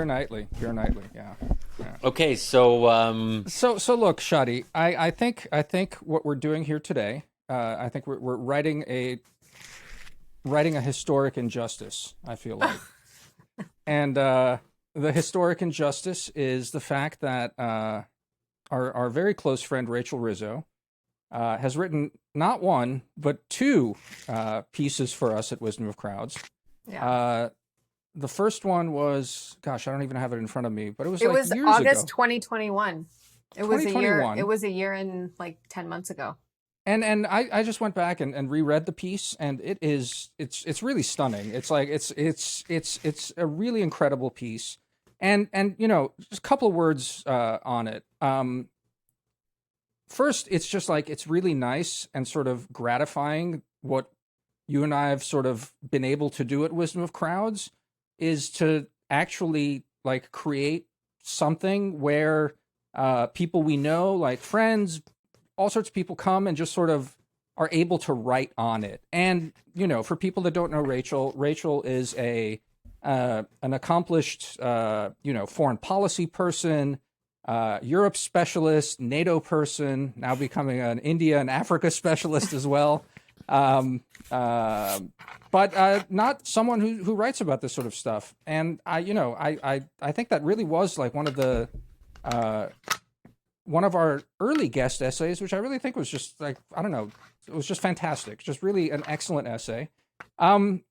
nightly. Yeah. Okay, so So look, Shadi, I think what we're doing here today, I think we're writing a historic injustice, I feel like. And the historic injustice is the fact that our very close friend Rachel Rizzo has written not one but two pieces for us at Wisdom of Crowds. Yeah. The first one was, gosh, I don't even have it in front of me, but it was It was years August ago. 2021. It was a year. 2021. It was a year and like 10 months ago. And I just went back and reread the piece, and it's really stunning. It's like it's a really incredible piece, and just a couple of words on it. First, it's just like it's really nice and sort of gratifying what you and I have sort of been able to do at Wisdom of Crowds is to actually like create something where people we know, like friends, all sorts of people come and just sort of are able to write on it. And, for people that don't know Rachel is an accomplished, foreign policy person, Europe specialist, NATO person, now becoming an India and Africa specialist as well. But not someone who writes about this sort of stuff. And I think that really was like one of our early guest essays, which I really think was just like, I don't know, it was just fantastic. Just really an excellent essay. And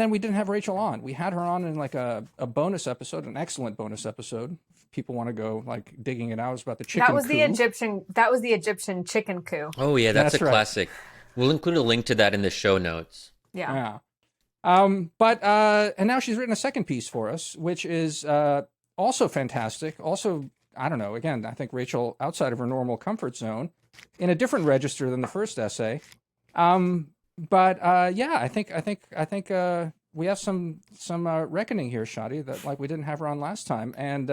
then we didn't have Rachel on. We had her on in like a bonus episode, an excellent bonus episode. If people want to go like digging it out, it was about the chicken That was coup. That was the Egyptian chicken coup. oh yeah, that's a right. classic. We'll include a link to that in the show notes. Yeah. But and now she's written a second piece for us, which is also fantastic. Also, I don't know. Again, I think Rachel outside of her normal comfort zone, in a different register than the first essay. But yeah, I think we have some reckoning here, Shadi, that like we didn't have her on last time, and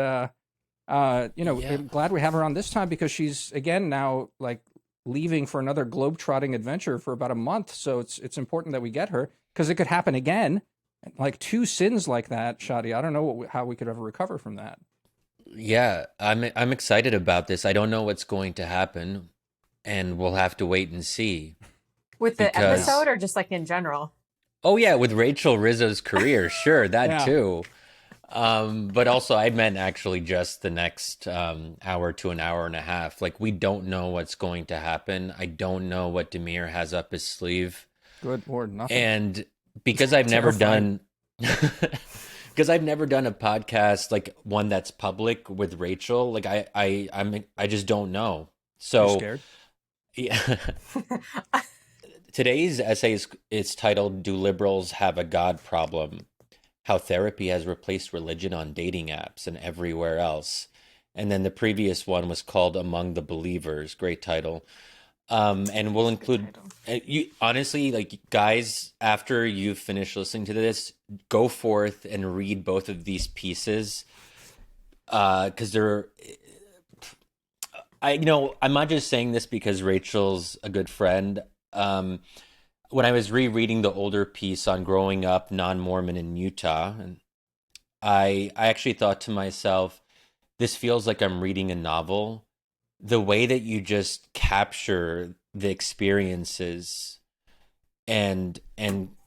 I'm glad we have her on this time because she's again now like leaving for another globe-trotting adventure for about a month. So it's important that we get her because it could happen again. Like two sins like that, Shadi. I don't know how we could ever recover from that. Yeah, I'm excited about this. I don't know what's going to happen, and we'll have to wait and see. With the episode or just like in general? Oh yeah, with Rachel Rizzo's career, sure, that Yeah. too. But also I meant actually just the next hour to an hour and a half. Like we don't know what's going to happen. I don't know what Damir has up his sleeve. Good Lord, nothing. And because I've never done because I've never done a podcast like one that's public with Rachel, like I just don't know. So You're scared? yeah. Today's essay is titled "Do Liberals Have a God Problem? How Therapy Has Replaced Religion on Dating Apps and Everywhere Else." And then the previous one was called "Among the Believers." Great title. And we'll include you honestly, like guys, after you finish listening to this, go forth and read both of these pieces. Because I'm not just saying this because Rachel's a good friend. When I was rereading the older piece on growing up non-Mormon in Utah, and I actually thought to myself, this feels like I'm reading a novel. The way that you just capture the experiences and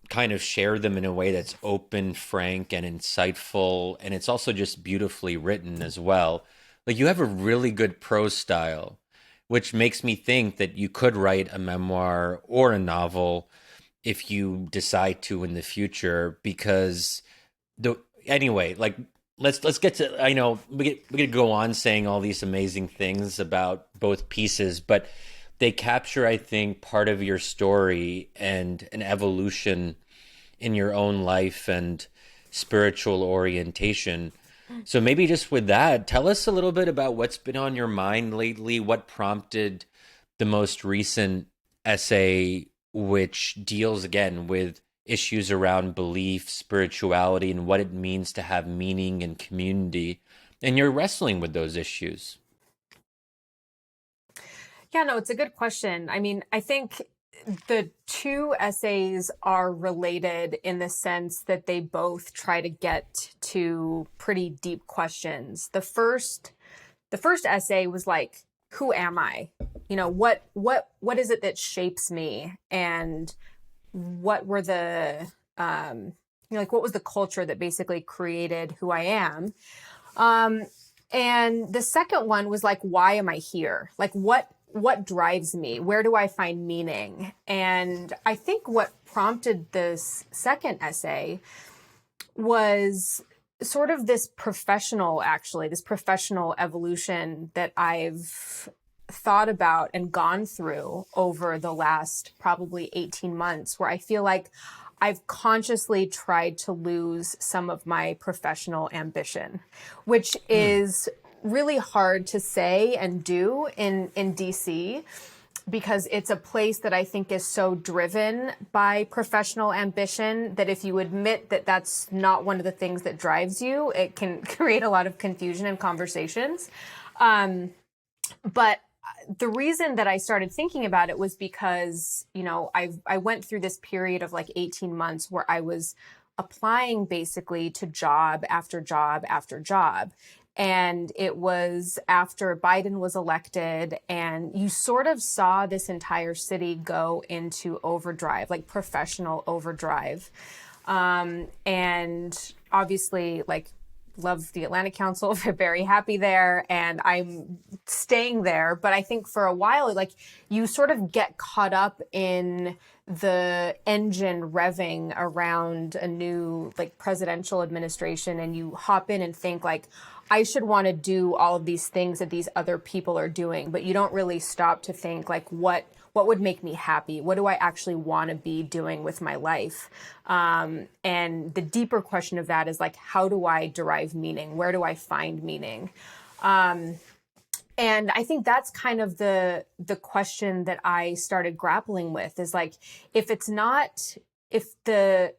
kind of share them in a way that's open, frank, and insightful, and it's also just beautifully written as well. Like you have a really good prose style, which makes me think that you could write a memoir or a novel if you decide to in the future. Because anyway, like let's get to, I know we could go on saying all these amazing things about both pieces, but they capture, I think, part of your story and an evolution in your own life and spiritual orientation. So maybe just with that, tell us a little bit about what's been on your mind lately. What prompted the most recent essay, which deals again with issues around belief, spirituality, and what it means to have meaning and community. And you're wrestling with those issues. Yeah, no, it's a good question. I mean, I think the two essays are related in the sense that they both try to get to pretty deep questions. The first essay was like, who am I? You know, what is it that shapes me? And what were the, like, what was the culture that basically created who I am? And the second one was like, why am I here? Like, what drives me? Where do I find meaning? And I think what prompted this second essay was sort of this professional evolution that I've thought about and gone through over the last probably 18 months, where I feel like I've consciously tried to lose some of my professional ambition, which is really hard to say and do in DC, because it's a place that I think is so driven by professional ambition that if you admit that that's not one of the things that drives you, it can create a lot of confusion in conversations. But the reason that I started thinking about it was because, you know, I went through this period of like 18 months where I was applying basically to job after job after job. And it was after Biden was elected, and you sort of saw this entire city go into overdrive, like professional overdrive. And obviously, like, love the Atlantic Council, very happy there, and I'm staying there. But I think for a while, like, you sort of get caught up in the engine revving around a new like presidential administration, and you hop in and think like, I should want to do all of these things that these other people are doing, but you don't really stop to think like, what would make me happy? What do I actually want to be doing with my life? And the deeper question of that is like, how do I derive meaning? Where do I find meaning? And I think that's kind of the question that I started grappling with, is like, if the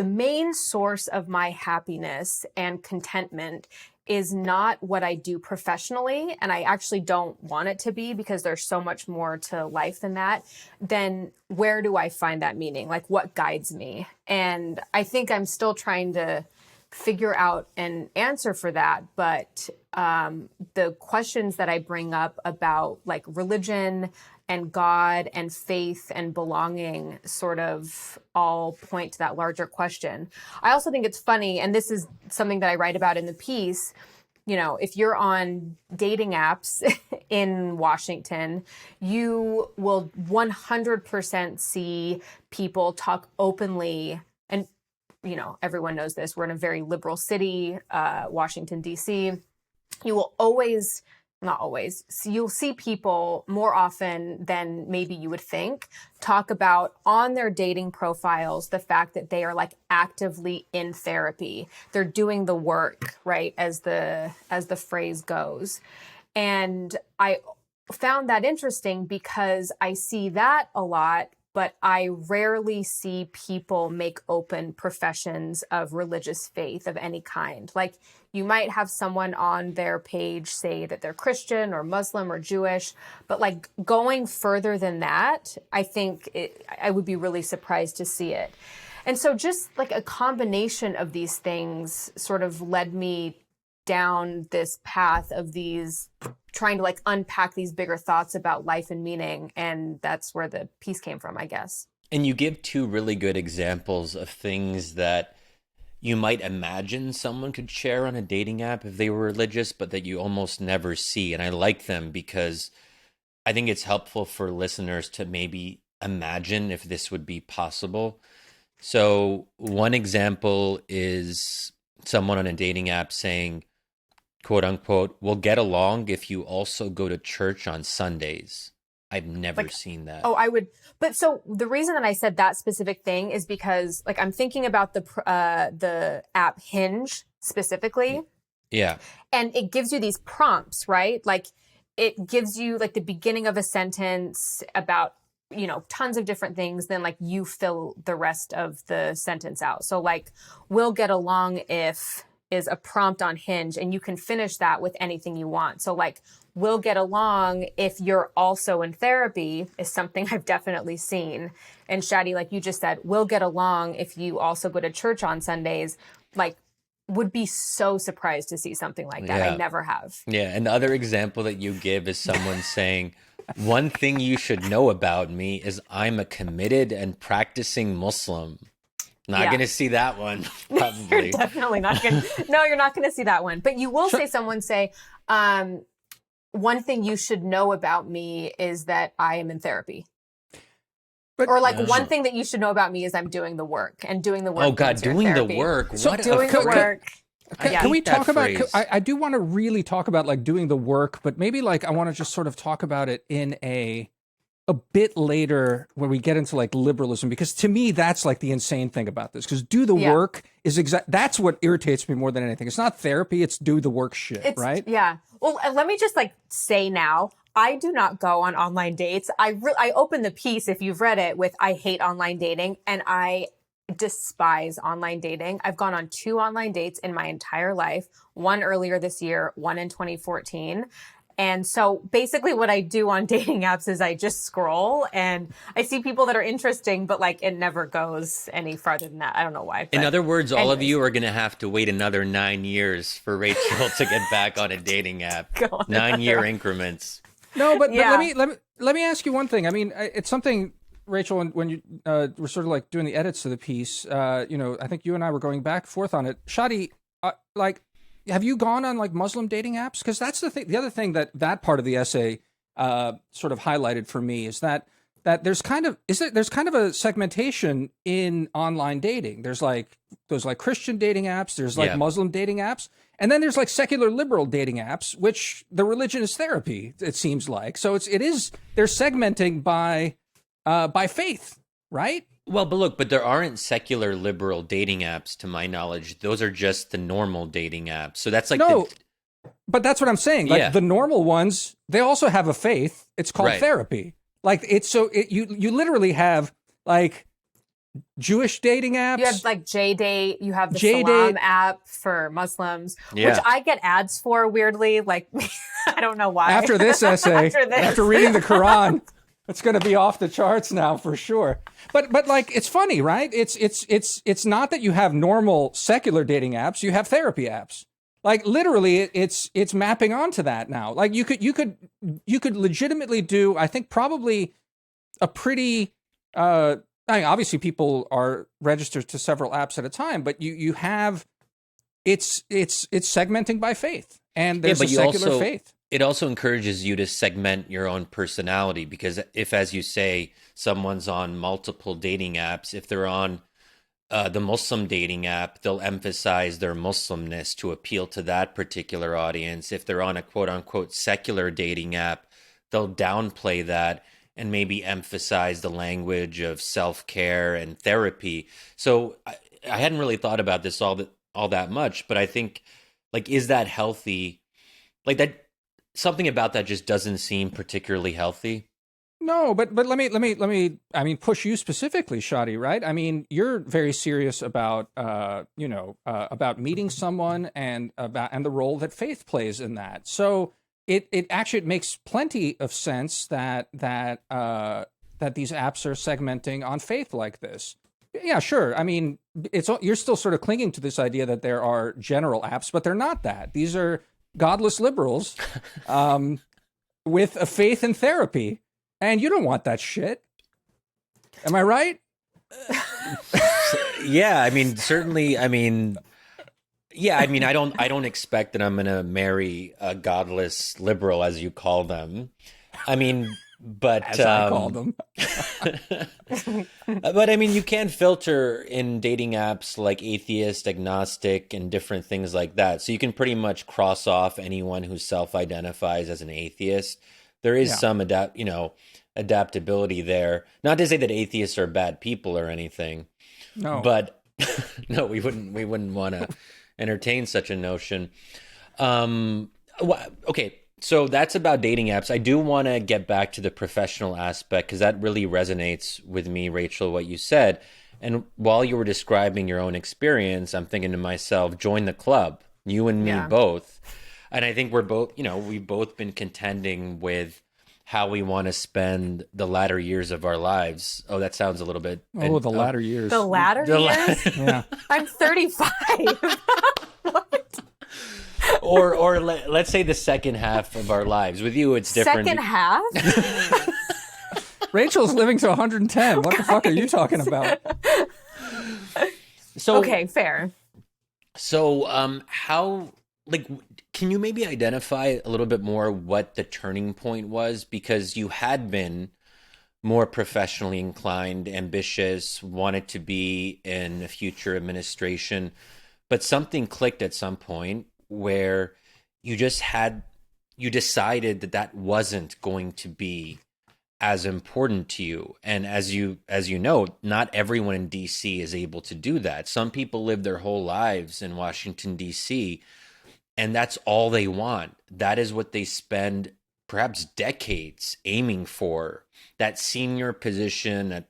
main source of my happiness and contentment is not what I do professionally, and I actually don't want it to be because there's so much more to life than that, then where do I find that meaning? Like, what guides me? And I think I'm still trying to figure out an answer for that. But the questions that I bring up about like religion and God and faith and belonging sort of all point to that larger question. I also think it's funny, and this is something that I write about in the piece, you know, if you're on dating apps in Washington, you will 100% see people talk openly. And, you know, everyone knows this. We're in a very liberal city, Washington, D.C. You will always, not always, you'll see people more often than maybe you would think talk about on their dating profiles the fact that they are like actively in therapy. They're doing the work, right, as the phrase goes. And I found that interesting because I see that a lot, but I rarely see people make open professions of religious faith of any kind. Like, you might have someone on their page say that they're Christian or Muslim or Jewish, but like going further than that, I think I would be really surprised to see it. And so just like a combination of these things sort of led me down this path of these trying to like unpack these bigger thoughts about life and meaning. And that's where the piece came from, I guess. And you give two really good examples of things that you might imagine someone could share on a dating app if they were religious, but that you almost never see. And I like them because I think it's helpful for listeners to maybe imagine if this would be possible. So one example is someone on a dating app saying, quote unquote, "We'll get along if you also go to church on Sundays." I've never seen that. Oh, I would. But so the reason that I said that specific thing is because like I'm thinking about the app Hinge specifically. Yeah. And it gives you these prompts, right? Like it gives you like the beginning of a sentence about, you know, tons of different things. Then like you fill the rest of the sentence out. So like, we'll get along if is a prompt on Hinge, and you can finish that with anything you want. So like, we'll get along if you're also in therapy is something I've definitely seen. And Shadi, like you just said, we'll get along if you also go to church on Sundays. Like, would be so surprised to see something like that. Yeah. I never have. Yeah. And the other example that you give is someone saying, one thing you should know about me is I'm a committed and practicing Muslim. Not going to see that one, probably. You're definitely not going to. No, you're not going to see that one. But you will say someone say, one thing you should know about me is that I am in therapy. But, or like one thing that you should know about me is I'm doing the work, and doing the work. Oh God, doing the work. So doing the work. Can we talk about, I do want to really talk about like doing the work, but maybe like I want to just sort of talk about it in a bit later when we get into like liberalism, because to me, that's like the insane thing about this, because do the work is that's what irritates me more than anything. It's not therapy, it's do the work shit, right? Yeah. Well, let me just like say now, I do not go on online dates. I open the piece, if you've read it, with I hate online dating, and I despise online dating. I've gone on 2 online dates in my entire life, one earlier this year, one in 2014. And so basically what I do on dating apps is I just scroll and I see people that are interesting, but like it never goes any farther than that. I don't know why. In other words, all of you are going to have to wait another 9 years for Rachel to get back on a dating app. 9-year increments. No, but let me ask you one thing. I mean, it's something, Rachel, when you were sort of like doing the edits to the piece, I think you and I were going back and forth on it. Shadi, have you gone on like Muslim dating apps? Because that's the thing. The other thing that part of the essay sort of highlighted for me is that there's kind of a segmentation in online dating. There's like those like Christian dating apps. There's like Muslim dating apps, and then there's like secular liberal dating apps, which the religion is therapy. It seems like so. They're segmenting by faith, right? Well, but there aren't secular liberal dating apps to my knowledge. Those are just the normal dating apps. So that's like but that's what I'm saying. Like the normal ones, they also have a faith. It's called therapy. Like you literally have like Jewish dating apps. You have like J-Date. You have the Salam app for Muslims, which I get ads for weirdly. Like I don't know why. After this essay, after reading the Quran. It's going to be off the charts now for sure. But like, it's funny, right? It's not that you have normal secular dating apps. You have therapy apps. Like literally it's mapping onto that now. Like you could legitimately do, I think probably a pretty, I mean, obviously people are registered to several apps at a time, but you have, it's segmenting by faith, and there's a secular faith. It also encourages you to segment your own personality, because if, as you say, someone's on multiple dating apps, if they're on the Muslim dating app, they'll emphasize their Muslimness to appeal to that particular audience. If they're on a quote-unquote secular dating app, they'll downplay that and maybe emphasize the language of self-care and therapy. So I hadn't really thought about this all that much, but I think, like, is that healthy? Like that. Something about that just doesn't seem particularly healthy. No, but let me I mean, push you specifically, Shadi, right? I mean, you're very serious about about meeting someone and the role that faith plays in that. So it makes plenty of sense that these apps are segmenting on faith like this. Yeah, sure. I mean, you're still sort of clinging to this idea that there are general apps, but they're not that. These are godless liberals with a faith in therapy, and you don't want that shit. Am I right? Yeah, I mean, certainly. I mean, yeah, I mean, I don't expect that I'm gonna marry a godless liberal, as you call them. I mean, but as I call them. But I mean, you can filter in dating apps like atheist, agnostic, and different things like that. So you can pretty much cross off anyone who self-identifies as an atheist. There is some adaptability there. Not to say that atheists are bad people or anything. No, but no, we wouldn't want to entertain such a notion. Okay. So that's about dating apps. I do want to get back to the professional aspect, because that really resonates with me, Rachel, what you said. And while you were describing your own experience, I'm thinking to myself, join the club, you and me Yeah. both. And I think we're both, we've both been contending with how we want to spend the latter years of our lives. Oh, that sounds a little bit. Oh, the latter years. The latter The years? Yeah. I'm 35. What? or let's say the second half of our lives. With you, it's different. Second half? Rachel's living to 110. What the fuck are you talking about? So Okay, fair. So, how, like, can you maybe identify a little bit more what the turning point was? Because you had been more professionally inclined, ambitious, wanted to be in a future administration, but something clicked at some point where you just you decided that that wasn't going to be as important to you. And as you know, not everyone in DC is able to do that. Some people live their whole lives in Washington DC, and that's all they want. That is what they spend perhaps decades aiming for. That senior position at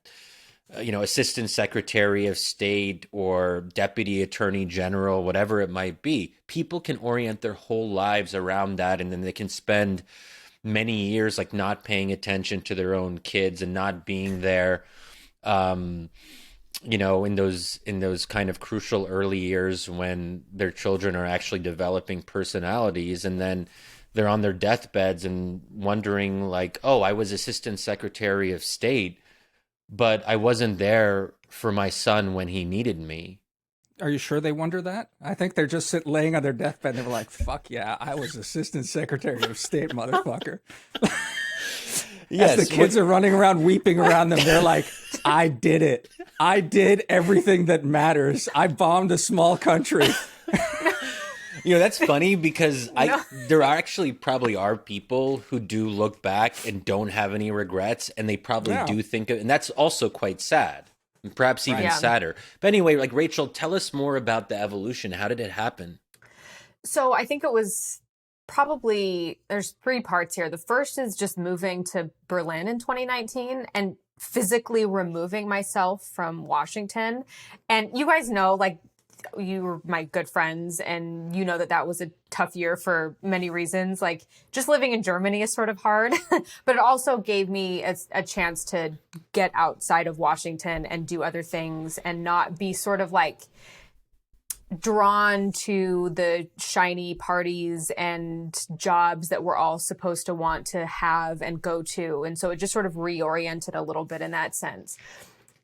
assistant secretary of state or deputy attorney general, whatever it might be. People can orient their whole lives around that, and then they can spend many years like not paying attention to their own kids and not being there in those kind of crucial early years when their children are actually developing personalities, and then they're on their deathbeds and wondering like, oh, I was assistant secretary of state, but I wasn't there for my son when he needed me. Are you sure they wonder that? I think they're just laying on their deathbed and they were like, fuck yeah, I was assistant secretary of state, motherfucker. Yes, as the kids are running around weeping around them, they're like, I did it. I did everything that matters. I bombed a small country. That's funny because there are actually probably are people who do look back and don't have any regrets, and they probably do think of, and that's also quite sad. Perhaps even sadder. But anyway, like, Rachel, tell us more about the evolution. How did it happen? So I think it was there's three parts here. The first is just moving to Berlin in 2019 and physically removing myself from Washington. And you guys know, like, you were my good friends, and you know that was a tough year for many reasons. Like, just living in Germany is sort of hard, but it also gave me a chance to get outside of Washington and do other things and not be sort of like drawn to the shiny parties and jobs that we're all supposed to want to have and go to. And so it just sort of reoriented a little bit in that sense.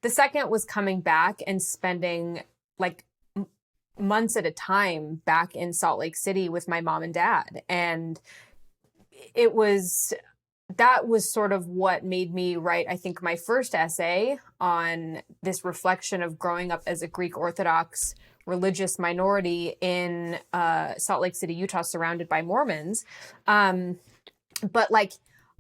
The second was coming back and spending like months at a time back in Salt Lake City with my mom and dad. And that was sort of what made me write, I think, my first essay on this reflection of growing up as a Greek Orthodox religious minority in Salt Lake City, Utah, surrounded by Mormons. But like,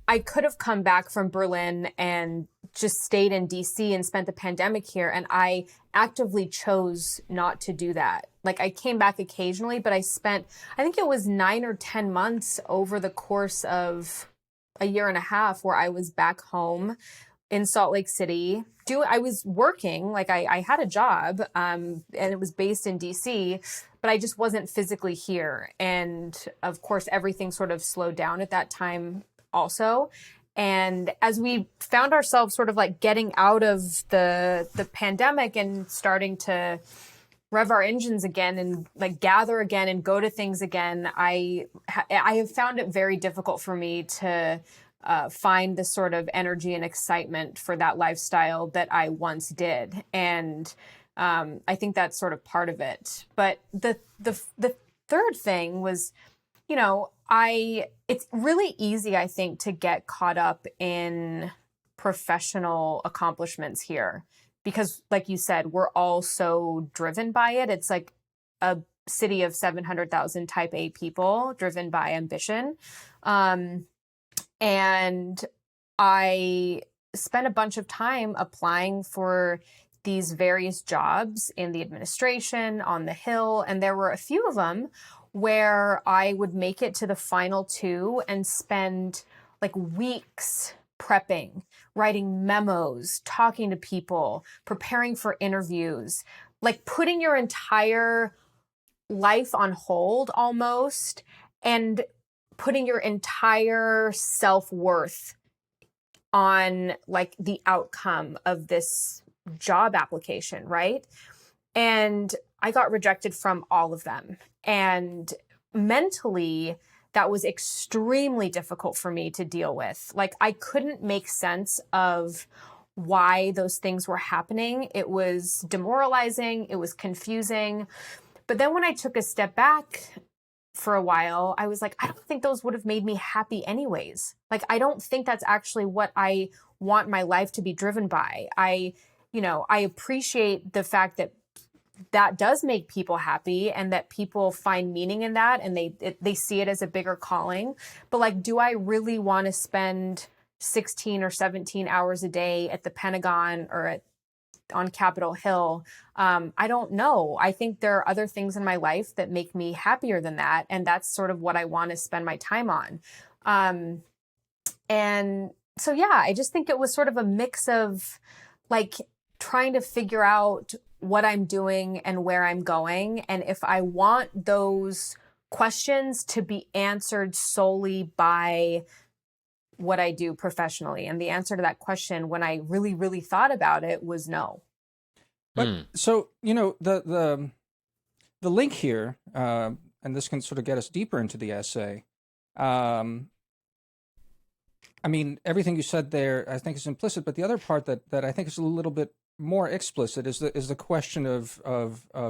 I could have come back from Berlin and just stayed in DC and spent the pandemic here. And I actively chose not to do that. Like, I came back occasionally, but I think it was 9 or 10 months over the course of a year and a half where I was back home in Salt Lake City. I was working, like I had a job, and it was based in DC, but I just wasn't physically here. And of course, everything sort of slowed down at that time also. And as we found ourselves sort of like getting out of the pandemic and starting to rev our engines again and like gather again and go to things again, I have found it very difficult for me to find the sort of energy and excitement for that lifestyle that I once did. And I think that's sort of part of it. But the third thing was, it's really easy, I think, to get caught up in professional accomplishments here because, like you said, we're all so driven by it. It's like a city of 700,000 type A people driven by ambition. And I spent a bunch of time applying for these various jobs in the administration, on the Hill, and there were a few of them where I would make it to the final two and spend like weeks prepping, writing memos, talking to people, preparing for interviews, like putting your entire life on hold almost, and putting your entire self-worth on like the outcome of this job application, right? And I got rejected from all of them. And mentally, that was extremely difficult for me to deal with. Like, I couldn't make sense of why those things were happening. It was demoralizing. It was confusing. But then when I took a step back for a while, I was like, I don't think those would have made me happy anyways. Like, I don't think that's actually what I want my life to be driven by. I appreciate the fact that that does make people happy and that people find meaning in that, and they see it as a bigger calling. But like, do I really want to spend 16 or 17 hours a day at the Pentagon or on Capitol Hill? I don't know. I think there are other things in my life that make me happier than that. And that's sort of what I want to spend my time on. And so, yeah, I just think it was sort of a mix of like trying to figure out what I'm doing and where I'm going. And if I want those questions to be answered solely by what I do professionally. And the answer to that question, when I really, really thought about it, was no. But so, the link here, and this can sort of get us deeper into the essay. I mean, everything you said there, I think is implicit, but the other part that I think is a little bit more explicit is the question of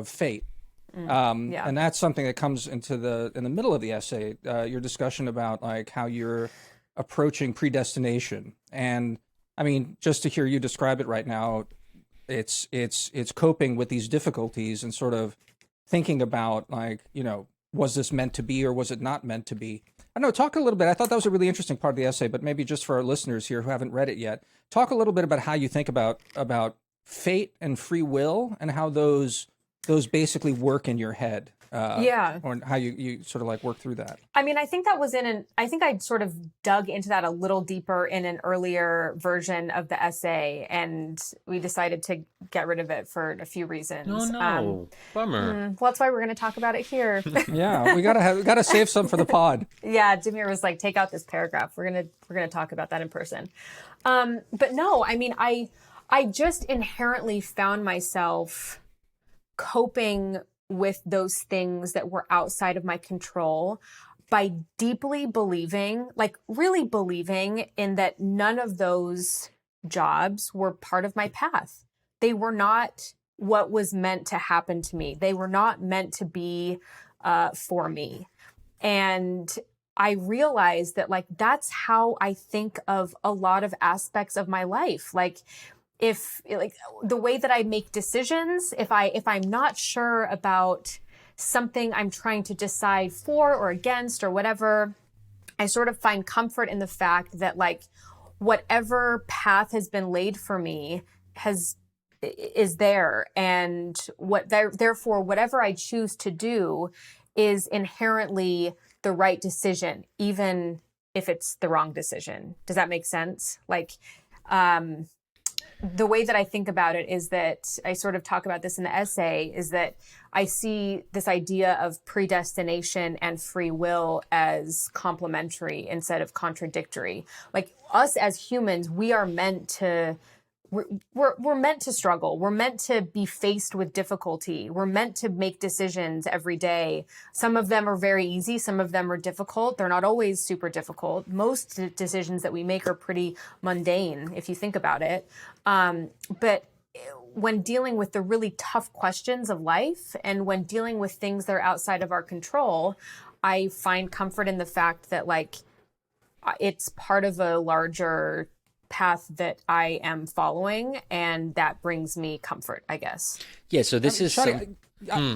fate. And that's something that comes in the middle of the essay, your discussion about like how you're approaching predestination. And I mean, just to hear you describe it right now, it's coping with these difficulties and sort of thinking about like, was this meant to be or was it not meant to be? I don't know, talk a little bit. I thought that was a really interesting part of the essay, but maybe just for our listeners here who haven't read it yet, talk a little bit about how you think about fate and free will and how those basically work in your head. Or how you sort of like work through that. I mean, I think that was I think I sort of dug into that a little deeper in an earlier version of the essay, and we decided to get rid of it for a few reasons. Oh no, bummer. Well, that's why we're going to talk about it here. Yeah, we gotta save some for the pod. Yeah, Damir was like, take out this paragraph. We're gonna talk about that in person. But no, I mean, I just inherently found myself coping with those things that were outside of my control by deeply believing, like really believing in that none of those jobs were part of my path. They were not what was meant to happen to me. They were not meant to be for me. And I realized that like, that's how I think of a lot of aspects of my life. Like, if like the way that I make decisions, if I'm not sure about something I'm trying to decide for or against or whatever, I sort of find comfort in the fact that like whatever path has been laid for me is there, and therefore whatever I choose to do is inherently the right decision, even if it's the wrong decision. Does that make sense? Like, the way that I think about it is that I sort of talk about this in the essay, is that I see this idea of predestination and free will as complementary instead of contradictory. Like, us as humans, we are meant to we're meant to struggle. We're meant to be faced with difficulty. We're meant to make decisions every day. Some of them are very easy. Some of them are difficult. They're not always super difficult. Most decisions that we make are pretty mundane, if you think about it. But when dealing with the really tough questions of life and when dealing with things that are outside of our control, I find comfort in the fact that like it's part of a larger path that I am following, and that brings me comfort, I guess. Yeah, so this is Shadi,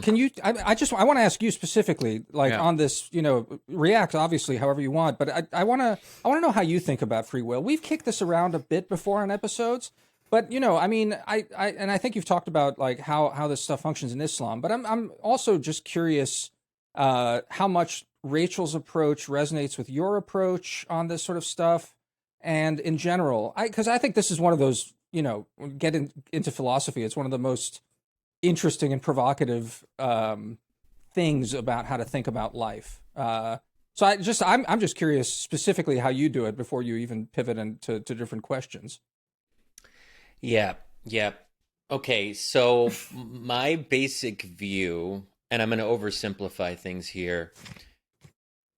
can you I want to ask you specifically like on this, react obviously however you want, but I want to know how you think about free will. We've kicked this around a bit before in episodes, but I mean, I think you've talked about like how this stuff functions in Islam, but I'm also just curious how much Rachel's approach resonates with your approach on this sort of stuff. and in general, because I think this is one of those, into philosophy, it's one of the most interesting and provocative things about how to think about life. So I'm just curious specifically how you do it before you even pivot into different questions. Yeah, yeah. Okay, so my basic view, and I'm going to oversimplify things here,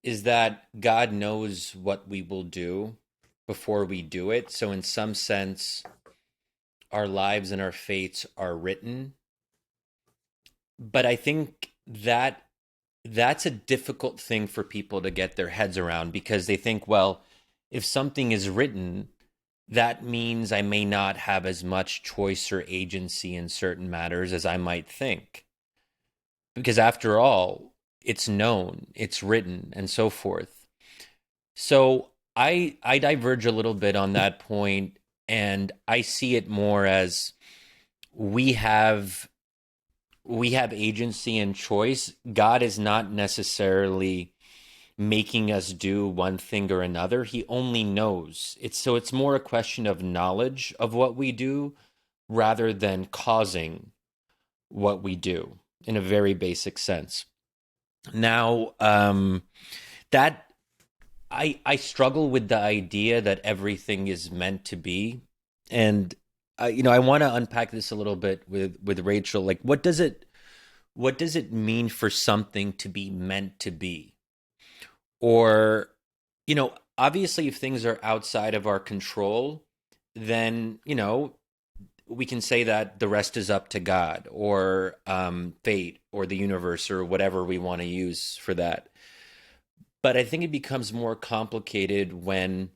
is that God knows what we will do before we do it. So, in some sense, our lives and our fates are written. But I think that that's a difficult thing for people to get their heads around because they think, well, if something is written, that means I may not have as much choice or agency in certain matters as I might think. Because after all, it's known, it's written, and so forth. So I diverge a little bit on that point, and I see it more as we have agency and choice. God is not necessarily making us do one thing or another. He only knows. It's more a question of knowledge of what we do rather than causing what we do in a very basic sense. Now, that I struggle with the idea that everything is meant to be, and I want to unpack this a little bit with Rachel. Like, what does it mean for something to be meant to be? Or, obviously, if things are outside of our control, then we can say that the rest is up to God or fate or the universe or whatever we want to use for that. But I think it becomes more complicated when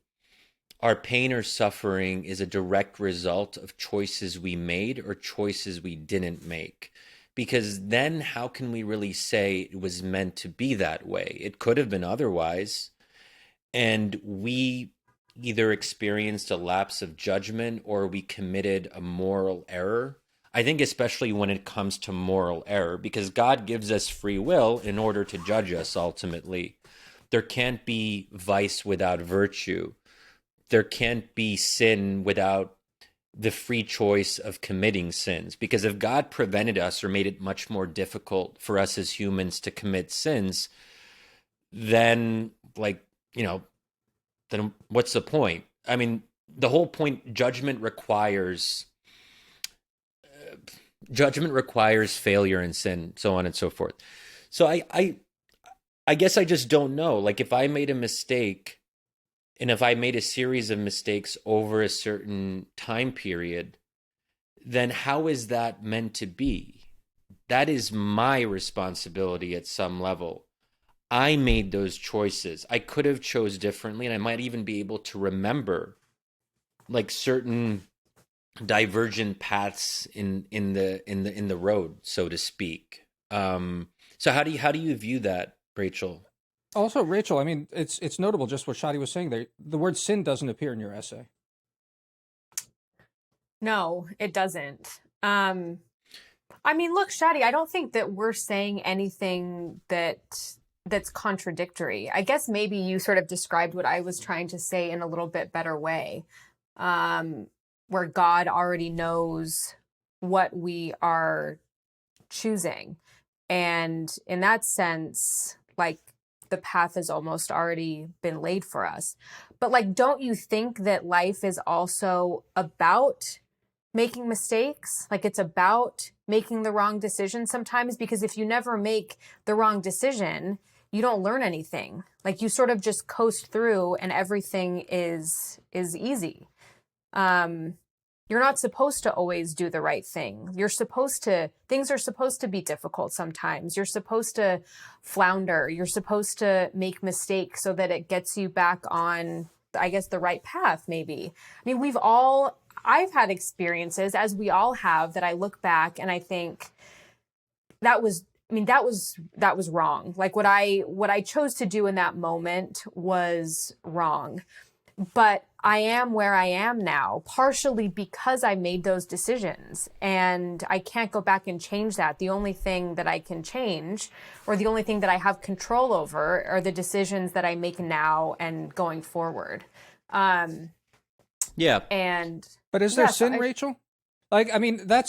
our pain or suffering is a direct result of choices we made or choices we didn't make. Because then how can we really say it was meant to be that way? It could have been otherwise. And we either experienced a lapse of judgment or we committed a moral error. I think especially when it comes to moral error, because God gives us free will in order to judge us ultimately. There can't be vice without virtue. There can't be sin without the free choice of committing sins. Because if God prevented us or made it much more difficult for us as humans to commit sins, then then what's the point? I mean, the whole point, judgment requires failure and sin, so on and so forth. So I guess I just don't know. Like, if I made a mistake and if I made a series of mistakes over a certain time period, then how is that meant to be? That is my responsibility at some level. I made those choices. I could have chose differently, and I might even be able to remember like certain divergent paths in the road, so to speak. So how do you view that, Rachel? Also, Rachel, I mean, it's notable just what Shadi was saying there. The word sin doesn't appear in your essay. No, it doesn't. I mean, look, Shadi, I don't think that we're saying anything that's contradictory. I guess maybe you sort of described what I was trying to say in a little bit better way, where God already knows what we are choosing. And in that sense, like, the path has almost already been laid for us. But like, don't you think that life is also about making mistakes? Like, it's about making the wrong decision sometimes, because if you never make the wrong decision, you don't learn anything. Like, you sort of just coast through and everything is easy. You're not supposed to always do the right thing. Things are supposed to be difficult sometimes. You're supposed to flounder. You're supposed to make mistakes so that it gets you back on, I guess, the right path, maybe. I mean, I've had experiences, as we all have, that I look back and I think that was wrong. Like, what I chose to do in that moment was wrong. But I am where I am now, partially because I made those decisions, and I can't go back and change that. The only thing that I can change, or the only thing that I have control over, are the decisions that I make now and going forward. Yeah. And But is there yeah, so sin, Rachel? Like, I mean, I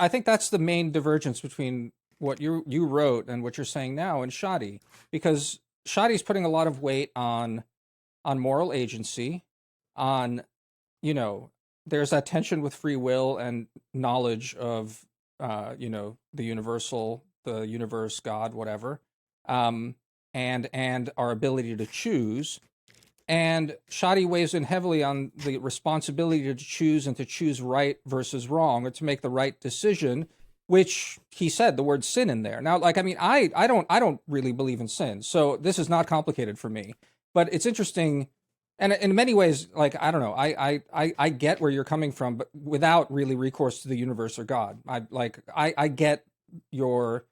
think that's the main divergence between what you wrote and what you're saying now and Shadi, because Shadi's putting a lot of weight on moral agency, on, you know, there's that tension with free will and knowledge of, the universal, the universe, God, whatever, um, and our ability to choose. And Shadi weighs in heavily on the responsibility to choose and to choose right versus wrong, or to make the right decision, which he said the word sin in there. Now, like, I mean, I don't really believe in sin, so this is not complicated for me. But it's interesting, and in many ways, like, I don't know, I get where you're coming from, but without really recourse to the universe or God. I get your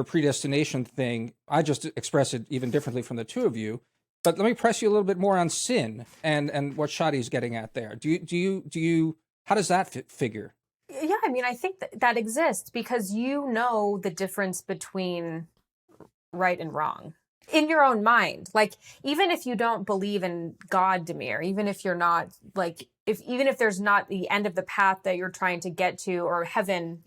predestination thing. I just express it even differently from the two of you. But let me press you a little bit more on sin and what Shadi's getting at there. Do you how does that figure? yeah, I mean, I think that exists because you know the difference between right and wrong in your own mind. Like, even if you don't believe in God, Damir, even if you're not like, even if there's not the end of the path that you're trying to get to, or heaven,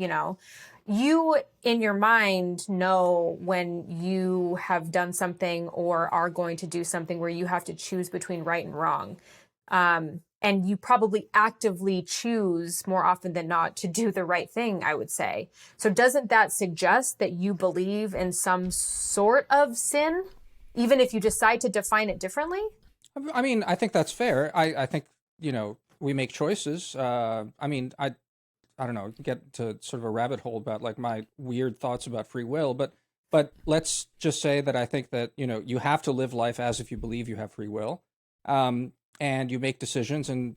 you in your mind know when you have done something or are going to do something where you have to choose between right and wrong. And you probably actively choose more often than not to do the right thing, I would say. So doesn't that suggest that you believe in some sort of sin, even if you decide to define it differently? I mean, I think that's fair. I think, we make choices. I mean, I don't know, get to sort of a rabbit hole about like my weird thoughts about free will, but let's just say that I think that, you have to live life as if you believe you have free will. And you make decisions, and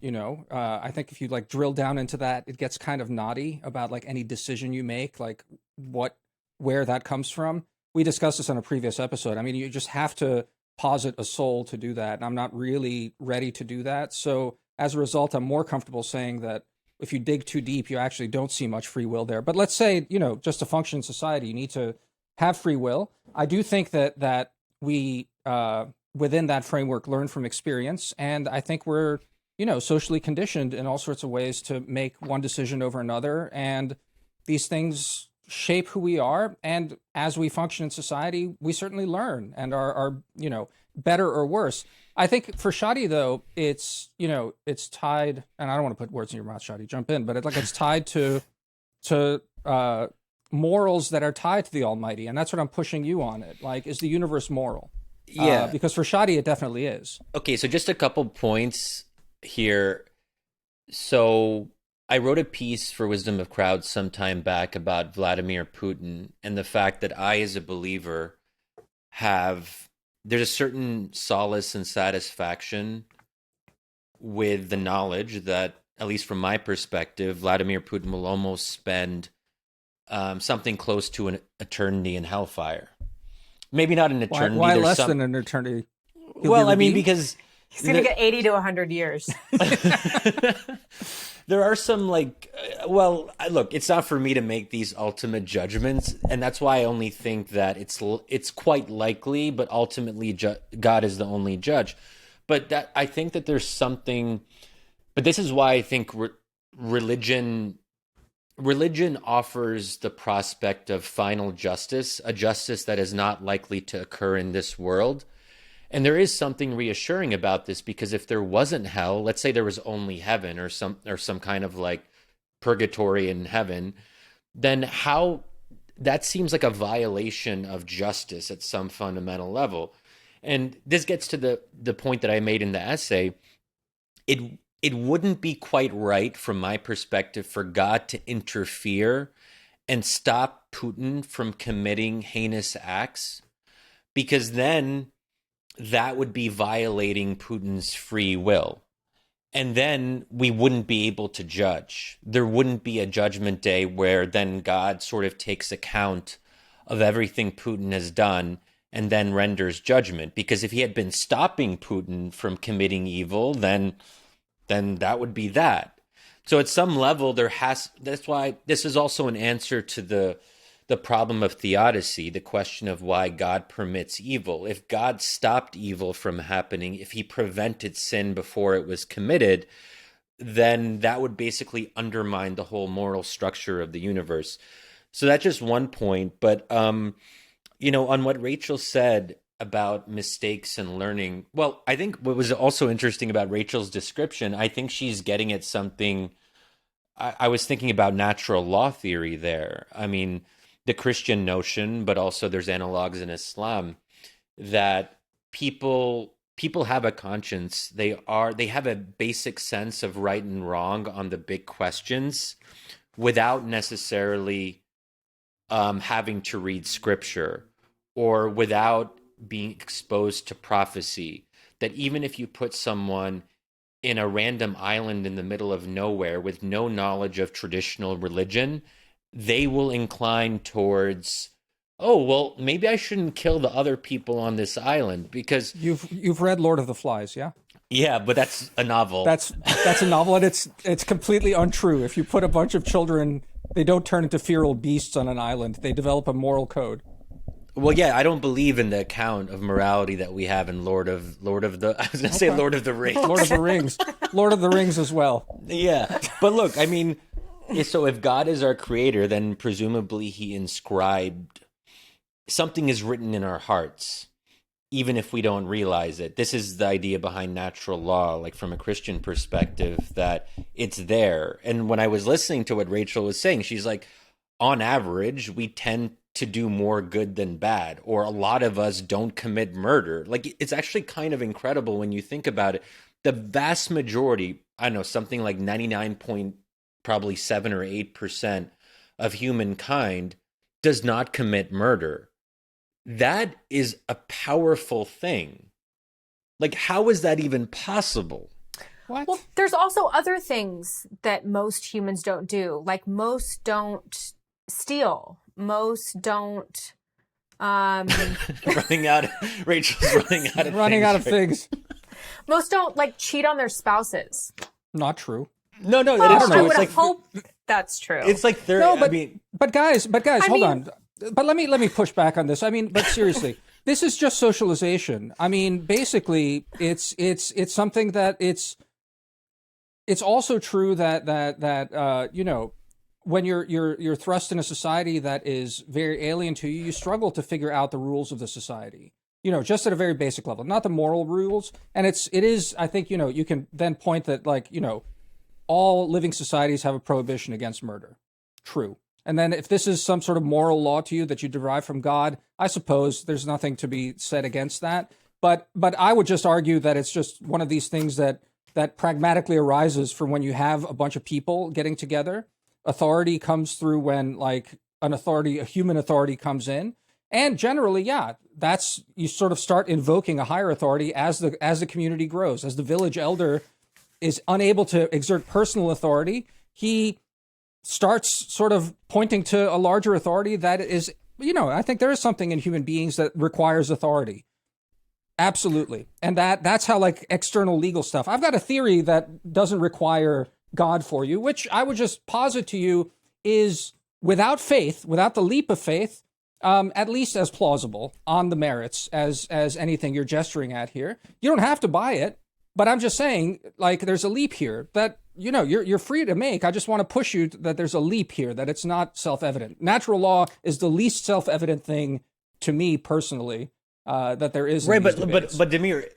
I think if you like drill down into that, it gets kind of naughty about like any decision you make, like where that comes from. We discussed this on a previous episode. I mean, you just have to posit a soul to do that, and I'm not really ready to do that. So as a result, I'm more comfortable saying that if you dig too deep, you actually don't see much free will there. But let's say, just to function in society, you need to have free will. I do think that we within that framework learn from experience, and I think we're socially conditioned in all sorts of ways to make one decision over another, and these things shape who we are. And as we function in society, we certainly learn and are better or worse. I think for Shadi, though, it's tied, and I don't want to put words in your mouth, Shadi, jump in, but it's tied to morals that are tied to the Almighty, and that's what I'm pushing you on it. Like, is the universe moral? Yeah. Because for Shadi, it definitely is. Okay, so just a couple points here. So I wrote a piece for Wisdom of Crowds some time back about Vladimir Putin and the fact that I, as a believer, there's a certain solace and satisfaction with the knowledge that, at least from my perspective, Vladimir Putin will almost spend something close to an eternity in hellfire. Maybe not an eternity. Why less than an eternity? Well, I mean, because he's going to get 80 to 100 years. There are some look, it's not for me to make these ultimate judgments, and that's why I only think that it's quite likely, but ultimately God is the only judge. But that I think that there's something, but this is why I think religion offers the prospect of final justice, a justice that is not likely to occur in this world. And there is something reassuring about this, because if there wasn't hell, let's say there was only heaven or some kind of like purgatory in heaven, then that seems like a violation of justice at some fundamental level. And this gets to the point that I made in the essay. It wouldn't be quite right from my perspective for God to interfere and stop Putin from committing heinous acts, because then that would be violating Putin's free will. And then we wouldn't be able to judge. There wouldn't be a judgment day where then God sort of takes account of everything Putin has done and then renders judgment. Because if he had been stopping Putin from committing evil, then that would be that. So at some level, that's why this is also an answer to the problem of theodicy, the question of why God permits evil. If God stopped evil from happening, if he prevented sin before it was committed, then that would basically undermine the whole moral structure of the universe. So that's just one point. But, on what Rachel said about mistakes and learning, well, I think what was also interesting about Rachel's description, I think she's getting at something. I was thinking about natural law theory there. I mean, the Christian notion, but also there's analogs in Islam that people have a conscience. They have a basic sense of right and wrong on the big questions without necessarily having to read scripture or without being exposed to prophecy. That even if you put someone in a random island in the middle of nowhere with no knowledge of traditional religion, they will incline towards, oh, well, maybe I shouldn't kill the other people on this island because you've read Lord of the Flies, yeah? Yeah, but that's a novel. That's a novel, and it's completely untrue. If you put a bunch of children, they don't turn into feral beasts on an island. They develop a moral code. Well, yeah, I don't believe in the account of morality that we have in Lord of the I was going to say Lord of the Rings. Lord of the Rings. Lord of the Rings as well. Yeah. But look, I mean, so if God is our creator, then presumably he inscribed something is written in our hearts, even if we don't realize it. This is the idea behind natural law, like from a Christian perspective, that it's there. And when I was listening to what Rachel was saying, she's like, on average, we tend to do more good than bad, or a lot of us don't commit murder. Like, it's actually kind of incredible when you think about it. The vast majority, I don't know, something like 99.7 or 8% of humankind does not commit murder. That is a powerful thing. Like, how is that even possible? What? Well, there's also other things that most humans don't do. Like, most don't steal. Most don't. Running out. Rachel's running out of things. Most don't cheat on their spouses. Not true. No, that is true. I would hope that's true. It's like 30. No, I mean, but guys, hold on. But let me push back on this. I mean, but seriously, this is just socialization. I mean, basically, it's something that it's also true that when you're thrust in a society that is very alien to you, you struggle to figure out the rules of the society. Just at a very basic level, not the moral rules. And it is, I think, you can then point that all living societies have a prohibition against murder. True. And then if this is some sort of moral law to you that you derive from God, I suppose there's nothing to be said against that. But I would just argue that it's just one of these things that pragmatically arises from when you have a bunch of people getting together. Authority comes through when a human authority comes in. And generally, yeah, you sort of start invoking a higher authority as the community grows. As the village elder is unable to exert personal authority, he starts sort of pointing to a larger authority that is, I think there is something in human beings that requires authority. Absolutely. And that's how external legal stuff. I've got a theory that doesn't require God for you, which I would just posit to you is without faith, without the leap of faith, at least as plausible on the merits as anything you're gesturing at here. You don't have to buy it, but I'm just saying, there's a leap here that, you're free to make. I just want to push you that there's a leap here, that it's not self-evident. Natural law is the least self-evident thing to me personally, that there is. Right, but Damir,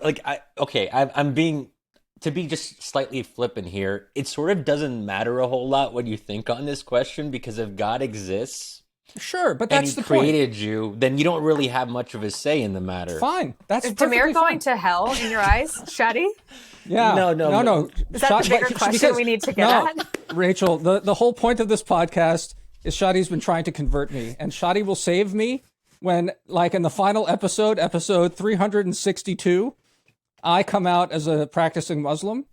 I'm being, to be just slightly flippant here, it sort of doesn't matter a whole lot what you think on this question, because if God exists, sure, but that's the point, and he created point. you, then you don't really have much of a say in the matter. Fine, that's is Damir going fine. to hell in your eyes, Shadi? Yeah, no. Is that the bigger question we need to get at? Rachel, the whole point of this podcast is Shadi's been trying to convert me, and Shadi will save me when, in the final episode 362, I come out as a practicing Muslim,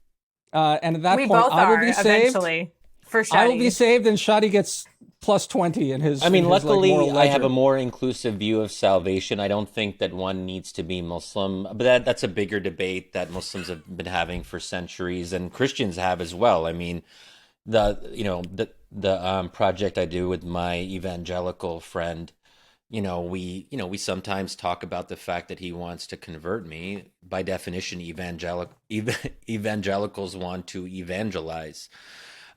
and at that point, I will be saved. Eventually, for Shadi. I will be saved, and Shadi gets plus 20 in his. Luckily, moral ledger. I have a more inclusive view of salvation. I don't think that one needs to be Muslim, but that's a bigger debate that Muslims have been having for centuries, and Christians have as well. I mean, the project I do with my evangelical friend, we sometimes talk about the fact that he wants to convert me. By definition, evangelicals want to evangelize.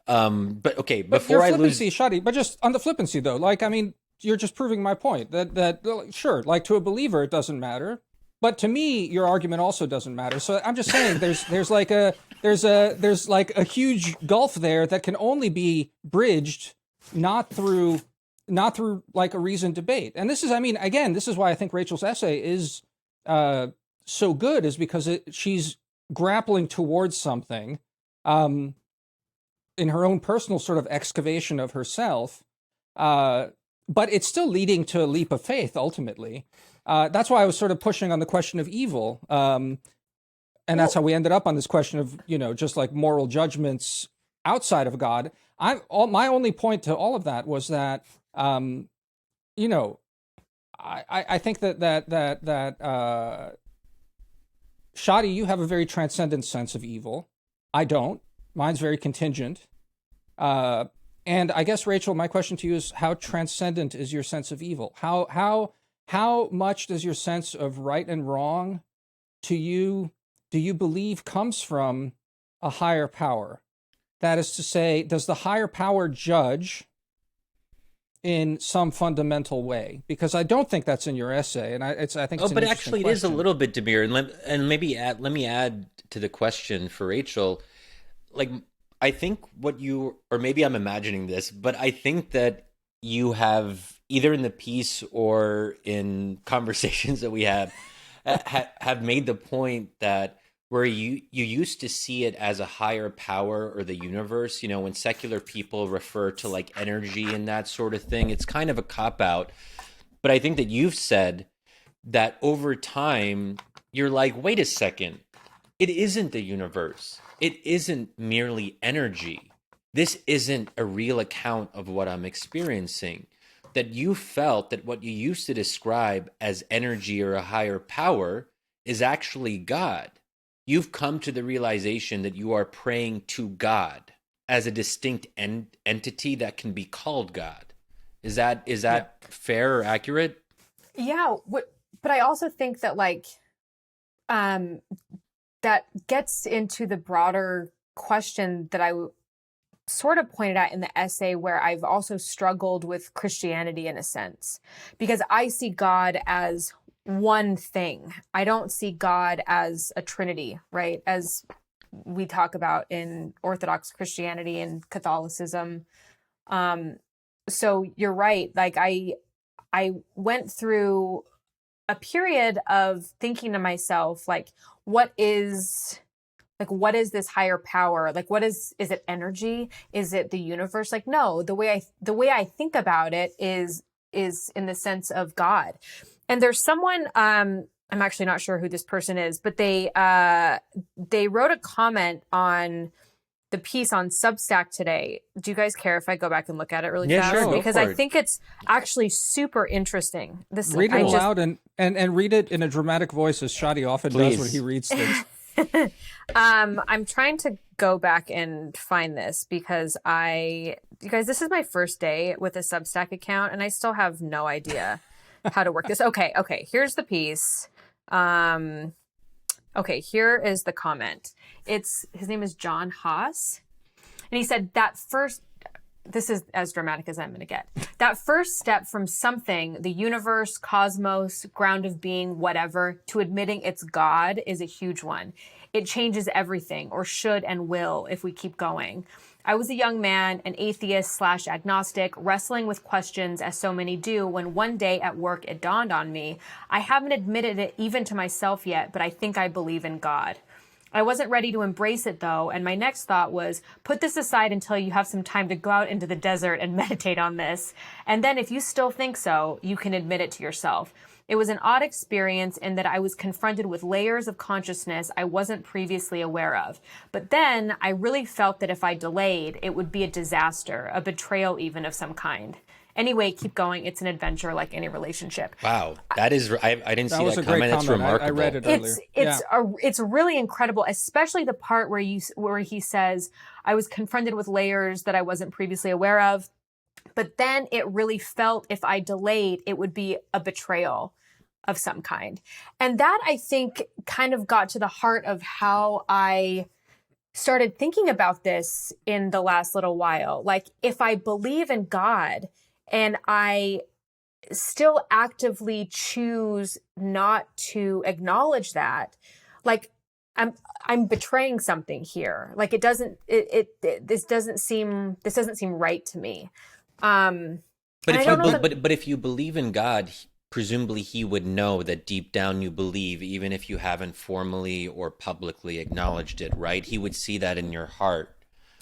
But okay, But your before I lose, flippancy, Shadi, but just on the flippancy though, like, I mean, you're just proving my point that sure, like to a believer, it doesn't matter. But to me, your argument also doesn't matter. So I'm just saying there's like a huge gulf there that can only be bridged not through like a reasoned debate. And this is, I mean, again, this is why I think Rachel's essay is so good, is because she's grappling towards something in her own personal sort of excavation of herself, but it's still leading to a leap of faith ultimately. That's why I was sort of pushing on the question of evil, and that's how we ended up on this question of just like moral judgments outside of God. My only point to all of that was that I think that Shadi, you have a very transcendent sense of evil. I don't. Mine's very contingent. And I guess, Rachel, my question to you is, how transcendent is your sense of evil? How much does your sense of right and wrong to you, do you believe, comes from a higher power? That is to say, does the higher power judge in some fundamental way? Because I don't think that's in your essay, and I think it's an but interesting actually, it is a question. little bit, Damir, and maybe let me add to the question for Rachel. Like, I think what you, or maybe I'm imagining this, but I think that you have, either in the piece or in conversations that we have made the point that where you used to see it as a higher power or the universe, when secular people refer to like energy and that sort of thing, it's kind of a cop out. But I think that you've said that over time, you're like, wait a second, it isn't the universe. It isn't merely energy. This isn't a real account of what I'm experiencing. That you felt that what you used to describe as energy or a higher power is actually God. You've come to the realization that you are praying to God as a distinct entity that can be called God. Is that fair or accurate? Yeah, but I also think that that gets into the broader question that I sort of pointed out in the essay, where I've also struggled with Christianity in a sense, because I see God as one thing. I don't see God as a trinity, right? As we talk about in Orthodox Christianity and Catholicism. So you're right. Like I went through a period of thinking to myself, what is this higher power? Like, is it energy? Is it the universe? Like, no, the way I think about it is in the sense of God. And there's someone, I'm actually not sure who this person is, but they wrote a comment on the piece on Substack today. Do you guys care if I go back and look at it really fast? Sure, because I think it's actually super interesting. Read it aloud and read it in a dramatic voice, as Shadi often does when he reads things. I'm trying to go back and find this because you guys, this is my first day with a Substack account and I still have no idea how to work this. Okay. Here's the piece. Okay, here is the comment. His name is John Haas. And he said this is as dramatic as I'm going to get. That first step from something, the universe, cosmos, ground of being, whatever, to admitting it's God is a huge one. It changes everything, or should and will, if we keep going. I was a young man, an atheist/agnostic, wrestling with questions as so many do, when one day at work it dawned on me. I haven't admitted it even to myself yet, but I think I believe in God. I wasn't ready to embrace it though, and my next thought was, put this aside until you have some time to go out into the desert and meditate on this. And then if you still think so, you can admit it to yourself. It was an odd experience in that I was confronted with layers of consciousness I wasn't previously aware of. But then I really felt that if I delayed, it would be a disaster, a betrayal even of some kind. Anyway, keep going. It's an adventure like any relationship. Wow. That is, I didn't see that comment. That's remarkable. I read it earlier. It's really incredible, especially the part where he says, I was confronted with layers that I wasn't previously aware of. But then it really felt if I delayed, it would be a betrayal of some kind. And that, I think, kind of got to the heart of how I started thinking about this in the last little while. Like, if I believe in God and I still actively choose not to acknowledge that, like, I'm betraying something here. Like, this doesn't seem right to me. But if you believe in God, presumably he would know that deep down you believe, even if you haven't formally or publicly acknowledged it, right? He would see that in your heart.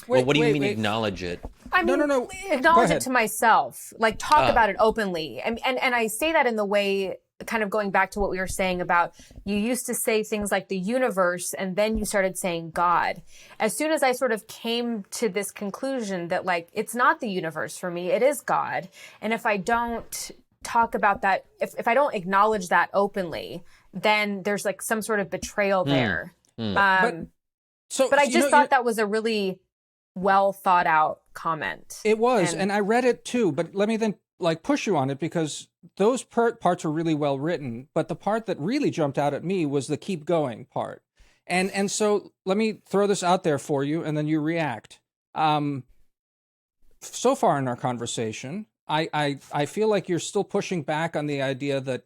Well, what do you mean acknowledge it? I mean, No. Acknowledge it to myself. Like, talk about it openly. And I say that in the way, kind of going back to what we were saying about, you used to say things like the universe, and then you started saying God. As soon as I sort of came to this conclusion that, like, it's not the universe for me, it is God. And if I don't talk about that, if I don't acknowledge that openly, then there's like some sort of betrayal there. But I just thought that was a really well thought out comment. It was, and I read it too, but let me then like push you on it, because those parts are really well written, but the part that really jumped out at me was the keep going part. And so let me throw this out there for you, and then you react. So far in our conversation, I feel like you're still pushing back on the idea that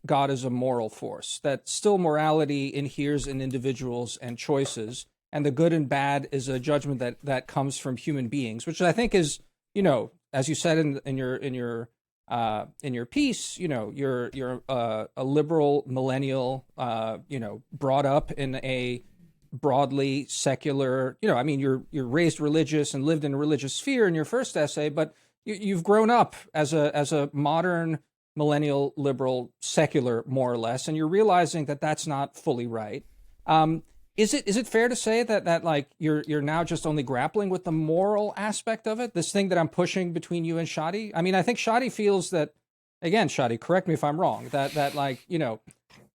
God is a moral force, that still morality inheres in individuals and choices, and the good and bad is a judgment that comes from human beings, which I think is, as you said in your piece, you're a liberal millennial, brought up in a broadly secular, you're raised religious and lived in a religious sphere in your first essay, but you've grown up as a modern millennial liberal secular, more or less, and you're realizing that that's not fully right. Is it fair to say that like you're now just only grappling with the moral aspect of it, this thing that I'm pushing between you and Shadi? I mean, I think Shadi feels that, again, Shadi, correct me if I'm wrong, that like,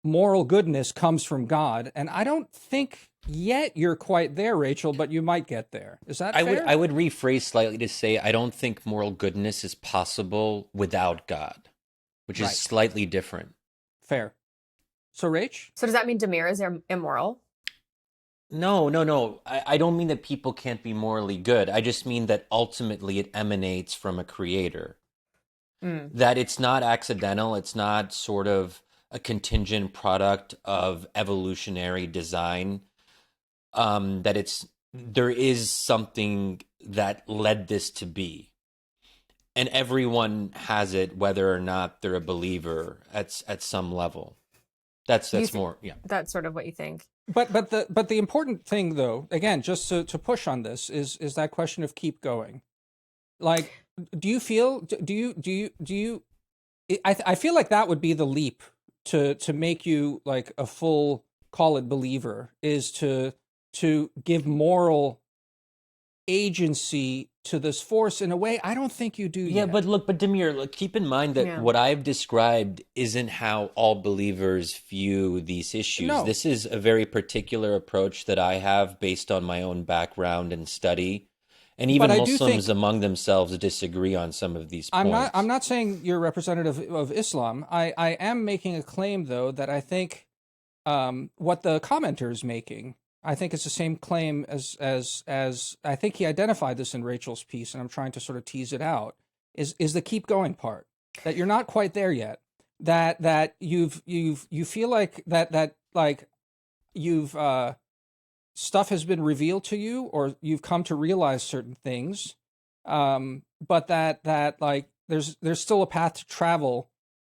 moral goodness comes from God, and I don't think yet you're quite there, Rachel, but you might get there. Is that fair? I would rephrase slightly to say I don't think moral goodness is possible without God, which is slightly different. Fair. So, Rach? So does that mean Damir is immoral? No. I don't mean that people can't be morally good. I just mean that ultimately it emanates from a creator. That it's not accidental. It's not sort of a contingent product of evolutionary design. That there is something that led this to be. And everyone has it, whether or not they're a believer at some level. That's more, yeah. That's sort of what you think. But the important thing, though, again, just to push on this, is that question of keep going. Like, I feel like that would be the leap to make you like a full, call it believer, is to give moral agency to this force in a way I don't think you do yet. But Damir, keep in mind that what I've described isn't how all believers view these issues. No. This is a very particular approach that I have based on my own background and study. And even Muslims among themselves disagree on some of these points. I'm not saying you're representative of Islam. I am making a claim, though, that I think what the commenter is making, I think it's the same claim as I think he identified this in Rachel's piece, and I'm trying to sort of tease it out, is the keep going part, that you're not quite there yet, that you feel like that you've stuff has been revealed to you, or you've come to realize certain things, but that like there's still a path to travel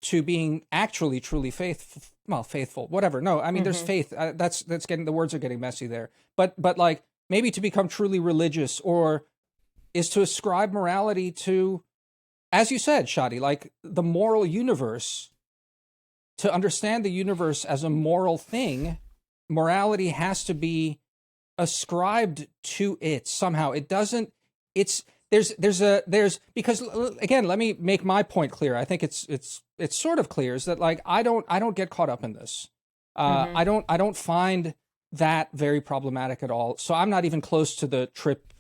to being actually truly faithful, whatever. No, I mean, there's faith. That's getting, the words are getting messy there. But like maybe to become truly religious, or is to ascribe morality to, as you said, Shadi, like the moral universe. To understand the universe as a moral thing, morality has to be ascribed to it somehow. It doesn't. There's because, again, let me make my point clear. I think it's sort of clear, is that like I don't get caught up in this. I don't find that very problematic at all. So I'm not even close to the trip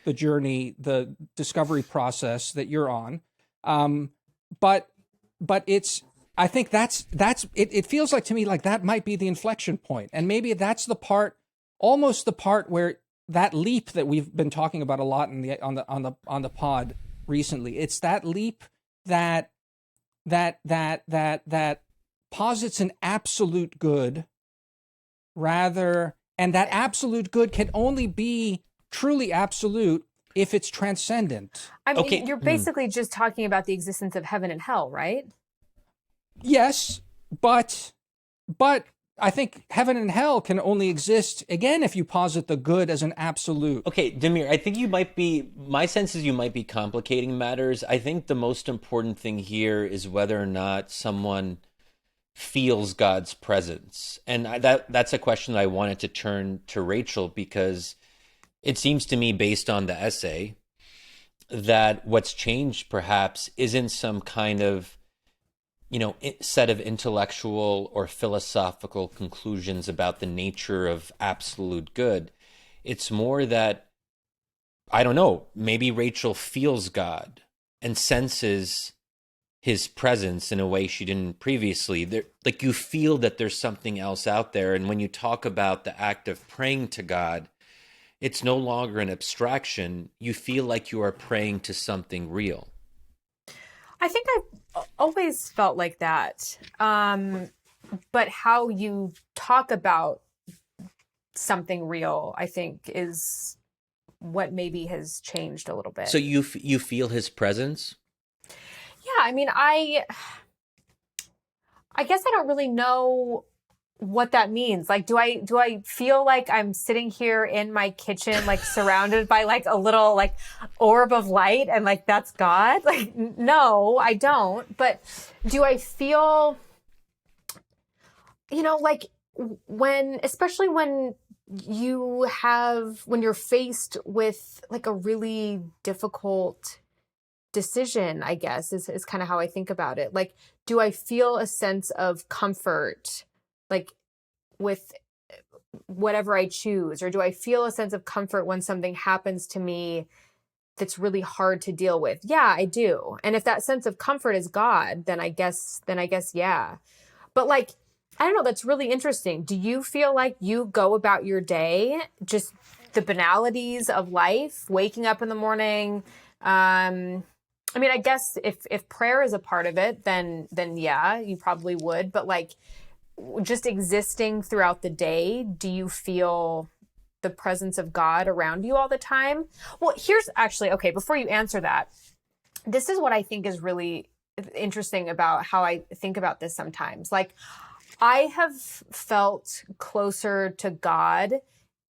the journey, the discovery process that you're on. But it's, I think that's it feels like to me like that might be the inflection point. And maybe that's the part, almost the part where that leap that we've been talking about a lot in the on the pod recently. It's that leap that posits an absolute good rather, and that absolute good can only be truly absolute if it's transcendent. I mean, you're basically just talking about the existence of heaven and hell, right? Yes, but I think heaven and hell can only exist, again, if you posit the good as an absolute. Okay, Damir, I think my sense is you might be complicating matters. I think the most important thing here is whether or not someone feels God's presence. And that's a question that I wanted to turn to Rachel, because it seems to me, based on the essay, that what's changed perhaps isn't some kind of set of intellectual or philosophical conclusions about the nature of absolute good. It's more that, I don't know, maybe Rachel feels God and senses his presence in a way she didn't previously. Like, you feel that there's something else out there. And when you talk about the act of praying to God, it's no longer an abstraction. You feel like you are praying to something real. I think I've always felt like that. But how you talk about something real, I think, is what maybe has changed a little bit. So you feel his presence? Yeah, I mean, I guess I don't really know what that means. Like, do I feel like I'm sitting here in my kitchen, like surrounded by like a little like orb of light, and like that's God? Like, no, I don't. But do I feel, like especially when you're faced with like a really difficult decision, I guess is kind of how I think about it. Like, do I feel a sense of comfort, like with whatever I choose? Or do I feel a sense of comfort when something happens to me that's really hard to deal with? Yeah, I do. And if that sense of comfort is God, then I guess, yeah. But like, I don't know, that's really interesting. Do you feel like you go about your day, just the banalities of life, waking up in the morning? I mean, I guess if prayer is a part of it, then yeah, you probably would. But like, just existing throughout the day, do you feel the presence of God around you all the time? Well, here's actually, okay, before you answer that, this is what I think is really interesting about how I think about this sometimes. Like, I have felt closer to God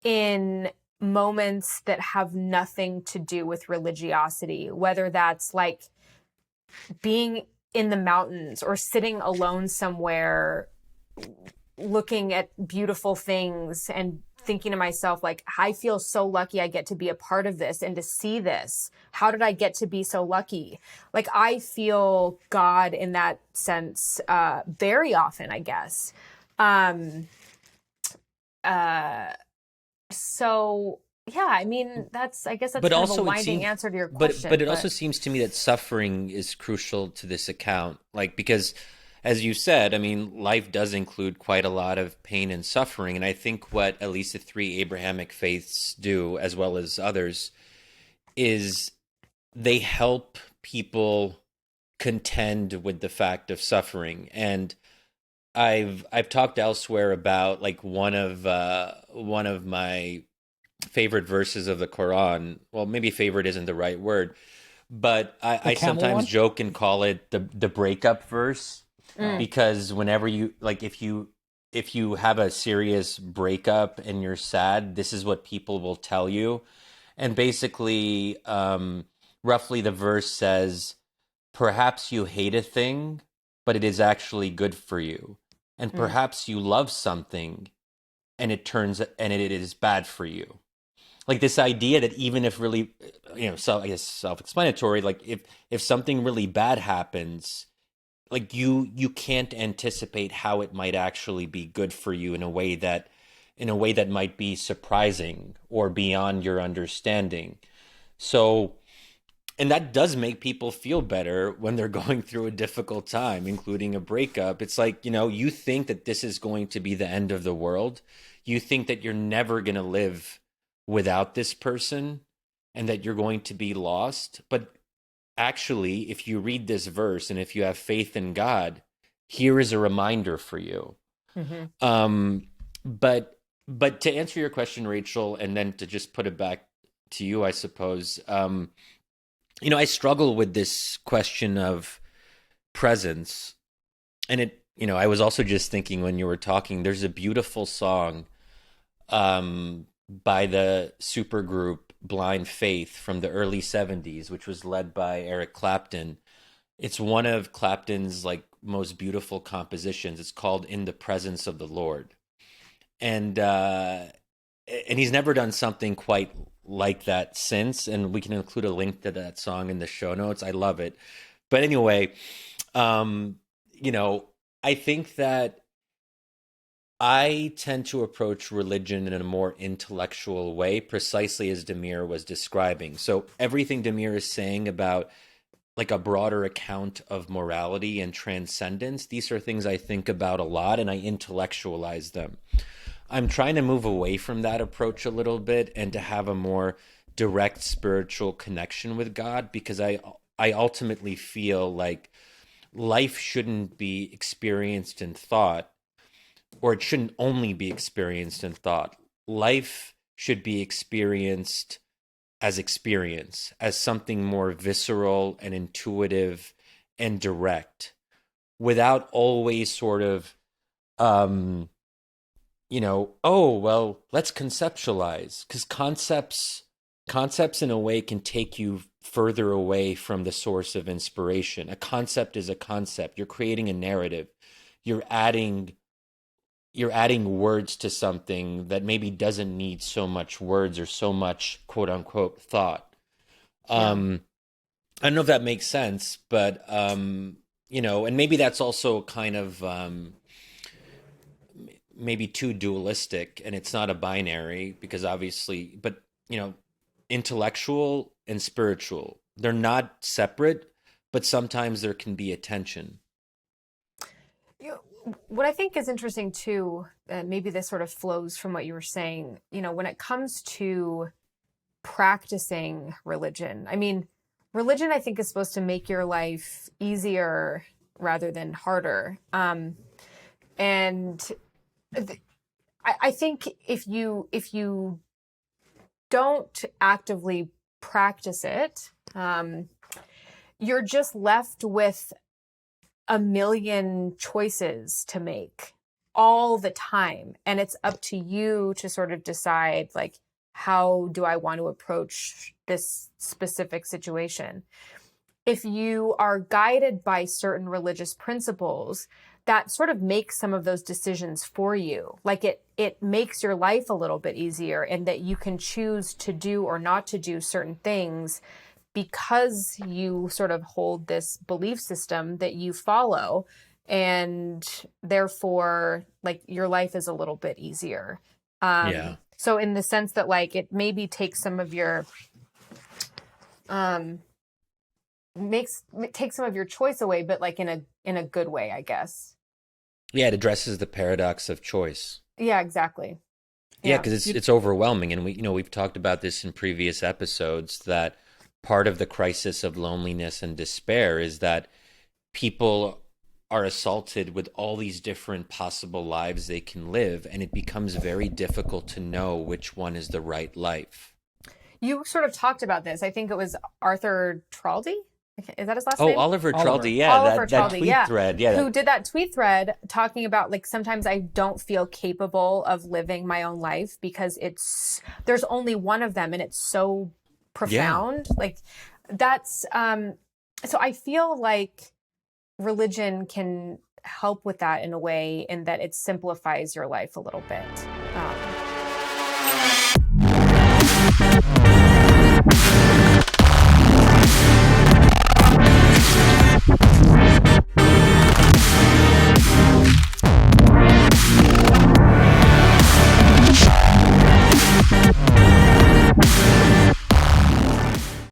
in moments that have nothing to do with religiosity, whether that's like being in the mountains or sitting alone somewhere looking at beautiful things and thinking to myself, like, I feel so lucky I get to be a part of this and to see this. How did I get to be so lucky? Like, I feel God in that sense very often, I guess. So yeah, I mean, I guess that's kind of a winding answer to your question. But it also seems to me that suffering is crucial to this account. Like, because as you said, I mean, life does include quite a lot of pain and suffering. And I think what at least the three Abrahamic faiths do, as well as others, is they help people contend with the fact of suffering. And I've talked elsewhere about like one of my favorite verses of the Quran. Well, maybe favorite isn't the right word, but I sometimes joke and call it the breakup verse. Because whenever you, like, if you have a serious breakup and you're sad, this is what people will tell you. And basically, roughly the verse says, perhaps you hate a thing, but it is actually good for you. And perhaps you love something and it is bad for you. Like, this idea that even if really, so I guess self-explanatory, like if something really bad happens, like you can't anticipate how it might actually be good for you in a way that might be surprising or beyond your understanding. So, and that does make people feel better when they're going through a difficult time, including a breakup. It's like, you think that this is going to be the end of the world. You think that you're never going to live without this person and that you're going to be lost. But actually, if you read this verse and if you have faith in God, here is a reminder for you. Mm-hmm. But to answer your question, Rachel, and then to just put it back to you, I suppose, I struggle with this question of presence. And I was also just thinking when you were talking, there's a beautiful song by the supergroup Blind Faith from the early 70s, which was led by Eric Clapton. It's one of Clapton's like most beautiful compositions. It's called In the Presence of the Lord. And he's never done something quite like that since, and we can include a link to that song in the show notes. I love it. But anyway, I think that I tend to approach religion in a more intellectual way, precisely as Damir was describing. So everything Damir is saying about like a broader account of morality and transcendence, these are things I think about a lot and I intellectualize them. I'm trying to move away from that approach a little bit and to have a more direct spiritual connection with God, because I ultimately feel like life shouldn't be experienced in thought, or it shouldn't only be experienced in thought. Life should be experienced as experience, as something more visceral and intuitive and direct, without always sort of oh, well, let's conceptualize, because concepts in a way can take you further away from the source of inspiration. A concept is a concept. You're creating a narrative. You're adding words to something that maybe doesn't need so much words or so much quote unquote thought. Yeah. I don't know if that makes sense, but and maybe that's also kind of maybe too dualistic, and it's not a binary, because obviously, but intellectual and spiritual, they're not separate, but sometimes there can be a tension. What I think is interesting too, maybe this sort of flows from what you were saying, when it comes to practicing religion, I mean, religion, I think, is supposed to make your life easier rather than harder. And I think if you don't actively practice it, you're just left with a million choices to make all the time. And it's up to you to sort of decide, like, how do I want to approach this specific situation? If you are guided by certain religious principles, that sort of makes some of those decisions for you. Like it makes your life a little bit easier, and that you can choose to do or not to do certain things because you sort of hold this belief system that you follow, and therefore like your life is a little bit easier. Yeah. So in the sense that like it maybe takes some of your takes some of your choice away, but like in a good way, I guess. Yeah, it addresses the paradox of choice. Yeah, exactly. Yeah, because it's overwhelming, and we've talked about this in previous episodes, that part of the crisis of loneliness and despair is that people are assaulted with all these different possible lives they can live, and it becomes very difficult to know which one is the right life. You sort of talked about this. I think it was Arthur Traldi. Is that his last Oh, name? Oliver Oliver. Traldi, yeah, Oliver that Traldi, tweet yeah. thread, yeah. Who did that tweet thread talking about like sometimes I don't feel capable of living my own life because there's only one of them and it's so profound. Like that's so I feel like religion can help with that in a way, in that it simplifies your life a little bit.